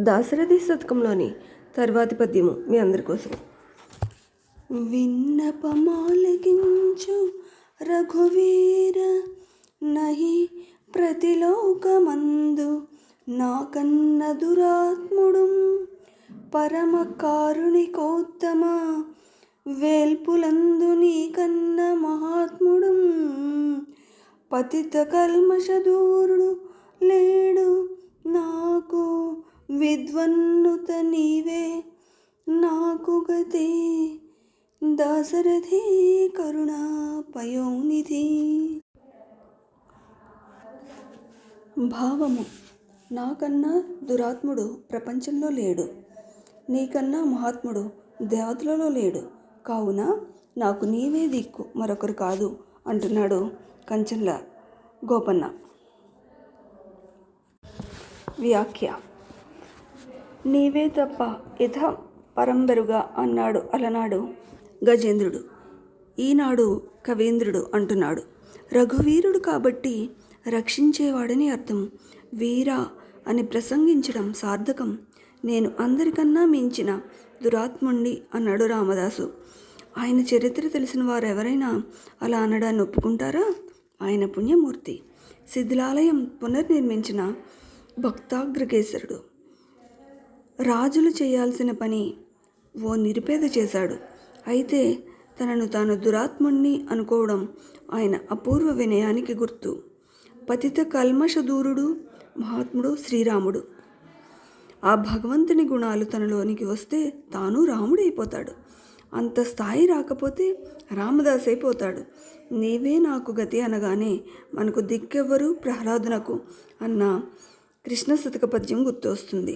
దాశరథి శతకంలోని తర్వాతి పద్యము మీ అందరి కోసం. విన్నపమాలకించు రఘువీర నహి ప్రతిలోకమందు నాకన్న దురాత్ముడు పరమ కారుణికోత్తమ వేల్పులందు నీకన్న మహాత్ముడు పతిత కల్మషదూరుడు లేడు నాకు విద్వన్నుత నీవే నాకు గతి దాశరథి కరుణా పయోనిధి. భావము: నాకన్నా దురాత్ముడు ప్రపంచంలో లేడు, నీకన్నా మహాత్ముడు దేవతలలో లేడు, కావున నాకు నీవే దిక్కు, మరొకరు కాదు అంటున్నాడు కంచంల గోపన్న. వ్యాఖ్య: నీవే తప్ప ఇత పరంబెరుగా అన్నాడు అలనాడు గజేంద్రుడు, ఈనాడు కవీంద్రుడు అంటున్నాడు. రఘువీరుడు కాబట్టి రక్షించేవాడని అర్థం. వీర అని ప్రసంగించడం సార్థకం. నేను అందరికన్నా మించిన దురాత్ముణ్ణి అన్నాడు రామదాసు. ఆయన చరిత్ర తెలిసిన వారు ఎవరైనా అలా అనడాన్ని ఒప్పుకుంటారా? ఆయన పుణ్యమూర్తి. శిథిలాలయం పునర్నిర్మించిన భక్తాగ్రకేసరుడు. రాజులు చేయాల్సిన పని ఓ నిరుపేద చేశాడు. అయితే తనను తాను దురాత్ముణ్ణి అనుకోవడం ఆయన అపూర్వ వినయానికి గుర్తు. పతిత కల్మషదూరుడు మహాత్ముడు శ్రీరాముడు. ఆ భగవంతుని గుణాలు తనలోనికి వస్తే తాను రాముడైపోతాడు. అంత స్థాయి రాకపోతే రామదాస్ అయిపోతాడు. నీవే నాకు గతి అనగానే మనకు దిక్కెవ్వరు ప్రహ్లాదునకు అన్న కృష్ణ శతక పద్యం గుర్తొస్తుంది.